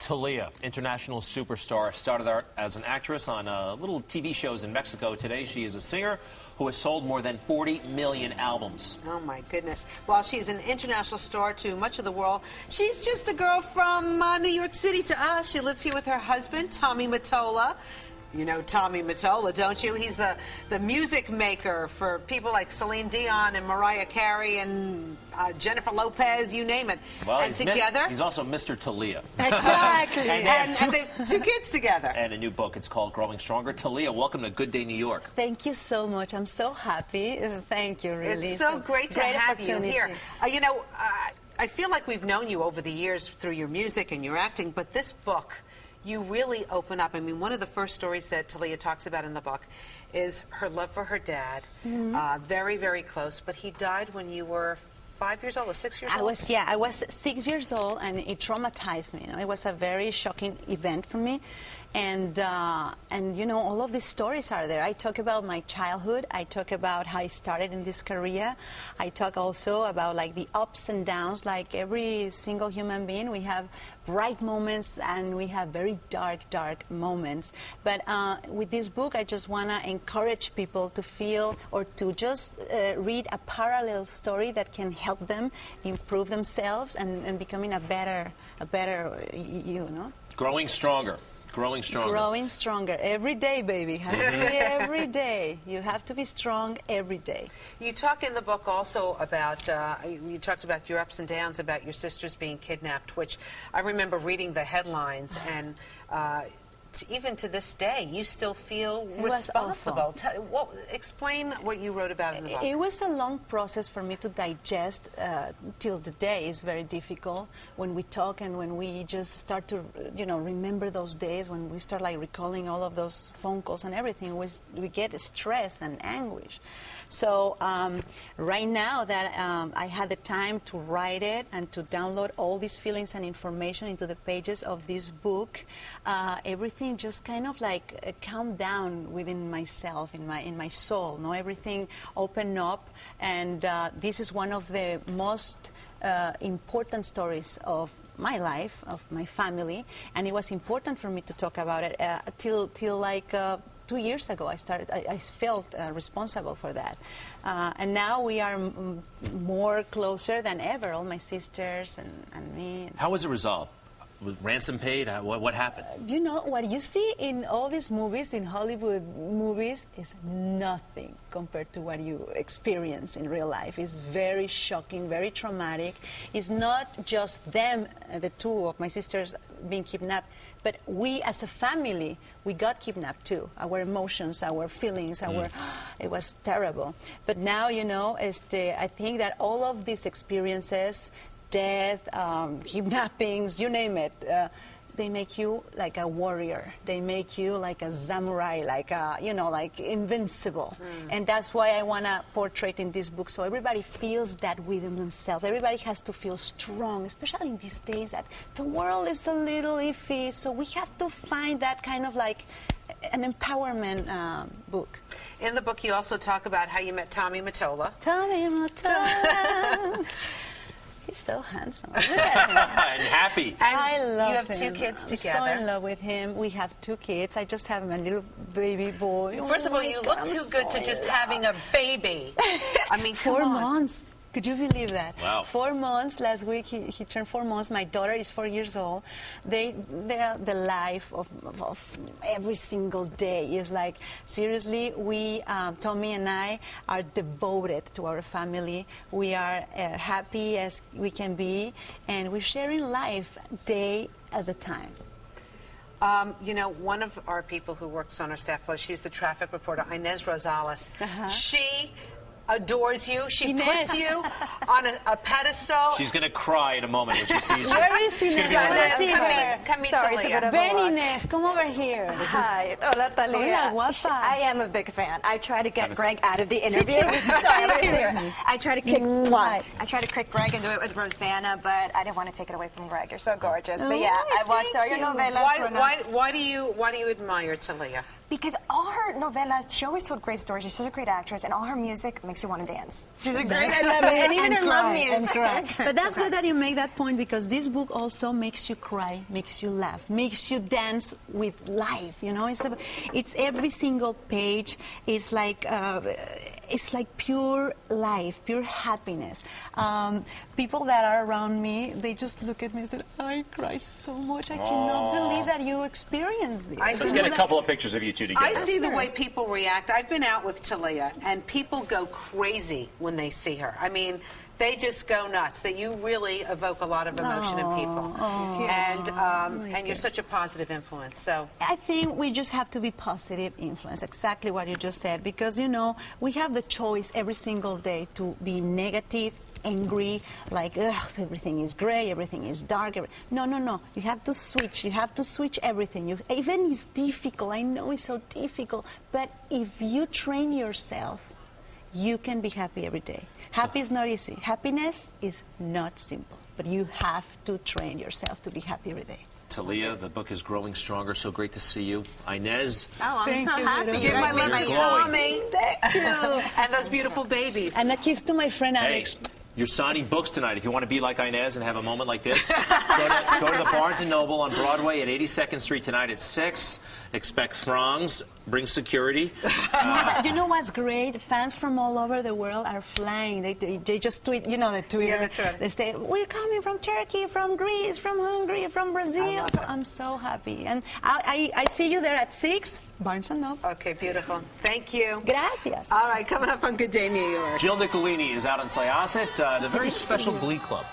Thalia, international superstar, started out as an actress on little TV shows in Mexico. Today, she is a singer who has sold more than 40 million albums. Oh, my goodness. While she's an international star to much of the world, she's just a girl from New York City to us. She lives here with her husband, Tommy Mottola. You know Tommy Mottola, don't you? He's the music maker for people like Celine Dion and Mariah Carey and Jennifer Lopez, you name it. Well, and together... he's also Mr. Thalia. Exactly. and they have two kids together. And a new book. It's called Growing Stronger. Thalia, welcome to Good Day New York. Thank you so much. I'm so happy. Thank you, really. It's so great to have you here. You know, I feel like we've known you over the years through your music and your acting, but this book... you really open up. I mean, one of the first stories that Thalia talks about in the book is her love for her dad. Very, very close. But he died when you were 5 years old or 6 years old? I was 6 years old, and it traumatized me. You know, it was a very shocking event for me. And you know, all of these stories are there. I talk about my childhood. I talk about how I started in this career. I talk also about like the ups and downs. Like every single human being, we have bright moments and we have very dark moments. But with this book, I just want to encourage people to feel or to just read a parallel story that can help them improve themselves and becoming a better you know. Growing stronger. Growing stronger. Growing stronger every day, baby. Has to be every day. You have to be strong every day. You talk in the book also about, you talked about your ups and downs, about your sisters being kidnapped, which I remember reading the headlines, and even to this day, you still feel responsible. Explain what you wrote about in the book. It was a long process for me to digest till today. It's very difficult when we talk and when we just start to, you know, remember those days, when we start like recalling all of those phone calls and everything, we get stress and anguish. So right now that I had the time to write it and to download all these feelings and information into the pages of this book, everything just kind of like calmed down within myself, in my soul. No, everything opened up, and this is one of the most important stories of my life, of my family, and it was important for me to talk about it till like 2 years ago. I felt responsible for that, and now we are more closer than ever. All my sisters and me. How was it resolved? Was ransom paid? What happened? You know, what you see in all these movies, in Hollywood movies, is nothing compared to what you experience in real life. It's very shocking, very traumatic. It's not just them, the two of my sisters, being kidnapped, but we as a family, we got kidnapped too. Our emotions, our feelings, it was terrible. But now, you know, I think that all of these experiences, death, kidnappings, you name it, they make you like a warrior. They make you like a samurai, like you know, like invincible. And that's why I want to portray in this book, so everybody feels that within themselves. Everybody has to feel strong, especially in these days that the world is a little iffy. So we have to find that kind of like an empowerment book. In the book, you also talk about how you met Tommy Mottola. Tommy Mottola. He's so handsome. Look at him. And happy. And I love him. You have two kids together. I'm so in love with him. We have 2 kids. I just have my little baby boy. First of all, you look too good to just having a baby. I mean, 4 months. Could you believe that? Wow. 4 months. Last week he turned 4 months. My daughter is 4 years old. They are the life of every single day. It's like, seriously, we, Tommy and I, are devoted to our family. We are happy as we can be, and we're sharing life day at a time. You know, one of our people who works on our staff, she's the traffic reporter, Inez Rosales. She adores you. She puts you on a pedestal. She's going to cry in a moment when she sees you. Where is Inez? Come meet Thalia. Ven, Inez, come over here. Hi. Hola, Thalia. I am a big fan. I try to get Greg out of the interview. I try to kick Greg into it with Rosanna, but I didn't want to take it away from Greg. You're so gorgeous. But yeah, I watched all your novelas. Why do you admire Thalia? because all her novelas, she always told great stories. She's such a great actress, and all her music makes you want to dance. She's a great, I love it. And even her love music. But that's good that you make that point, because this book also makes you cry, makes you laugh, makes you dance with life. You know, it's every single page is like it's like pure life, pure happiness. People that are around me, they just look at me and say, I cry so much. I cannot believe that you experienced this. Let's get a couple of pictures of you two together. I see the way people react. I've been out with Thalia, and people go crazy when they see her. I mean, they just go nuts. That you really evoke a lot of emotion in people, and you're such a positive influence. So I think we just have to be positive influence. Exactly what you just said, because you know we have the choice every single day to be negative, angry, like everything is gray, everything is dark. No, no, no. You have to switch. You have to switch everything. Even it's difficult. I know it's so difficult, but if you train yourself, you can be happy every day. Happy is not easy. Happiness is not simple, but you have to train yourself to be happy every day. Thalia, the book is growing stronger. So great to see you. Inez. Oh, I'm so happy. Give my love to Tommy. Thank you. And those beautiful babies. And a kiss to my friend Alex. Hey, you're signing books tonight. If you want to be like Inez and have a moment like this, go to the Barnes & Noble on Broadway at 82nd Street tonight at 6. Expect throngs. Bring security. You know what's great? Fans from all over the world are flying. They just tweet, you know, the Twitter. Yeah, that's right. They say, we're coming from Turkey, from Greece, from Hungary, from Brazil. So I'm so happy. And I see you there at 6, Barnes & Noble. Okay, beautiful. Thank you. Gracias. All right, coming up on Good Day New York. Jill Nicolini is out on Syosset, the very special Glee Club.